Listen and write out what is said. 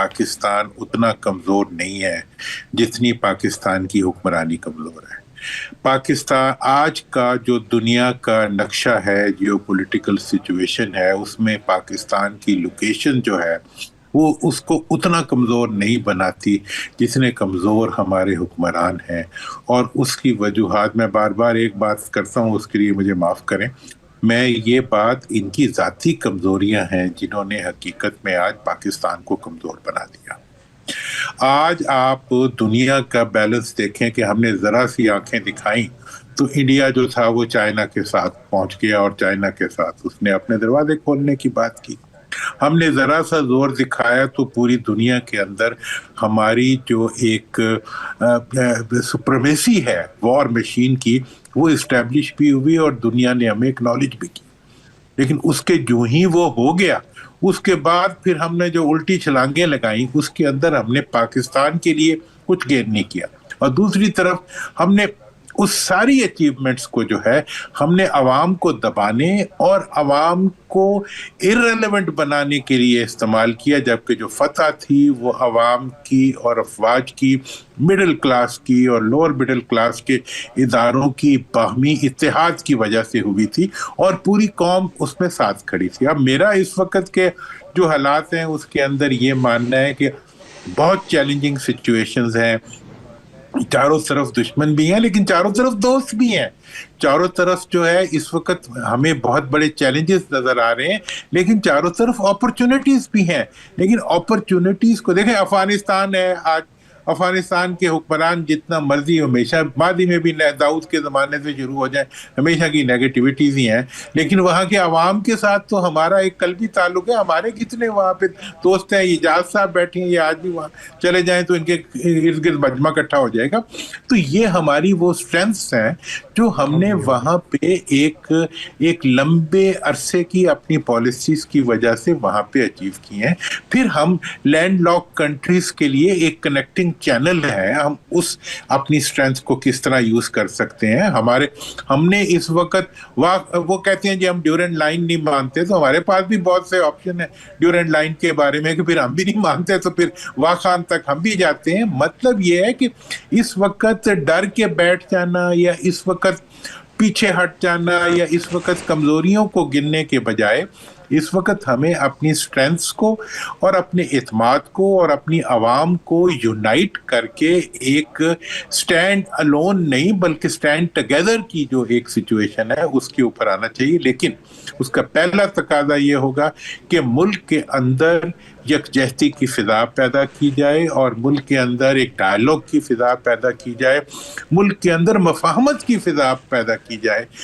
پاکستان اتنا کمزور نہیں ہے جتنی پاکستان کی حکمرانی کمزور ہے۔ پاکستان آج کا جو دنیا کا نقشہ ہے، جیو پولیٹیکل سچویشن ہے، اس میں پاکستان کی لوکیشن جو ہے وہ اس کو اتنا کمزور نہیں بناتی جتنے کمزور ہمارے حکمران ہیں۔ اور اس کی وجوہات میں بار بار ایک بات کرتا ہوں، اس کے لیے مجھے معاف کریں، میں یہ بات ان کی ذاتی کمزوریاں ہیں جنہوں نے حقیقت میں آج پاکستان کو کمزور بنا دیا۔ آج آپ دنیا کا بیلنس دیکھیں کہ ہم نے ذرا سی آنکھیں دکھائیں تو انڈیا جو تھا وہ چائنا کے ساتھ پہنچ گیا، اور چائنا کے ساتھ اس نے اپنے دروازے کھولنے کی بات کی۔ ہم نے ذرا سا زور دکھایا تو پوری دنیا کے اندر ہماری جو ایک سپریمیسی ہے وار مشین کی، وہ اسٹیبلش بھی ہوئی اور دنیا نے ہمیں اکنالج بھی کی۔ لیکن اس کے جو ہی وہ ہو گیا، اس کے بعد پھر ہم نے جو الٹی چھلانگیں لگائیں، اس کے اندر ہم نے پاکستان کے لیے کچھ گین نہیں کیا، اور دوسری طرف ہم نے اس ساری اچیومنٹس کو جو ہے ہم نے عوام کو دبانے اور عوام کو ارریلیونٹ بنانے کے لیے استعمال کیا، جبکہ جو فتح تھی وہ عوام کی اور افواج کی، مڈل کلاس کی اور لوور مڈل کلاس کے اداروں کی باہمی اتحاد کی وجہ سے ہوئی تھی، اور پوری قوم اس میں ساتھ کھڑی تھی۔ اب میرا اس وقت کے جو حالات ہیں اس کے اندر یہ ماننا ہے کہ بہت چیلنجنگ سچویشنز ہیں، چاروں طرف دشمن بھی ہیں لیکن چاروں طرف دوست بھی ہیں، چاروں طرف جو ہے اس وقت ہمیں بہت بڑے چیلنجز نظر آ رہے ہیں، لیکن چاروں طرف اپرچونٹیز بھی ہیں۔ لیکن اپرچونٹیز کو دیکھیں، افغانستان ہے آج، افغانستان کے حکمران جتنا مرضی ہمیشہ ماضی میں بھی داؤد کے زمانے سے شروع ہو جائیں، ہمیشہ کی نیگیٹیوٹیز ہی ہیں، لیکن وہاں کے عوام کے ساتھ تو ہمارا ایک قلبی تعلق ہے۔ ہمارے کتنے وہاں پہ دوست ہیں، اجاز صاحب بیٹھے ہیں، یہ آج بھی وہاں چلے جائیں تو ان کے ارد گرد مجمع اکٹھا ہو جائے گا۔ تو یہ ہماری وہ اسٹرینتھس ہیں جو ہم نے وہاں پہ ایک لمبے عرصے کی اپنی پالیسیز کی وجہ سے وہاں پہ اچیو کی ہیں۔ پھر ہم لینڈ لاک کنٹریز کے لیے ایک کنیکٹنگ چینل ہے، ہم اس اپنی اسٹرینتھ کو کس طرح یوز کر سکتے ہیں۔ ہم نے اس وقت وہ کہتے ہیں جی ہم ڈیورنٹ لائن نہیں مانتے، تو ہمارے پاس بھی بہت سے آپشن ہیں ڈیورنٹ لائن کے بارے میں، کہ پھر ہم بھی نہیں مانتے تو پھر واخان تک ہم بھی جاتے ہیں۔ مطلب یہ ہے کہ اس وقت ڈر کے بیٹھ جانا یا اس وقت پیچھے ہٹ جانا یا اس وقت کمزوریوں کو گننے کے بجائے، اس وقت ہمیں اپنی سٹرینتھس کو اور اپنے اعتماد کو اور اپنی عوام کو یونائٹ کر کے ایک سٹینڈ الون نہیں بلکہ سٹینڈ ٹگیدر کی جو ایک سچویشن ہے اس کے اوپر آنا چاہیے۔ لیکن اس کا پہلا تقاضا یہ ہوگا کہ ملک کے اندر یکجہتی کی فضا پیدا کی جائے، اور ملک کے اندر ایک ڈائلاگ کی فضا پیدا کی جائے، ملک کے اندر مفاہمت کی فضا پیدا کی جائے۔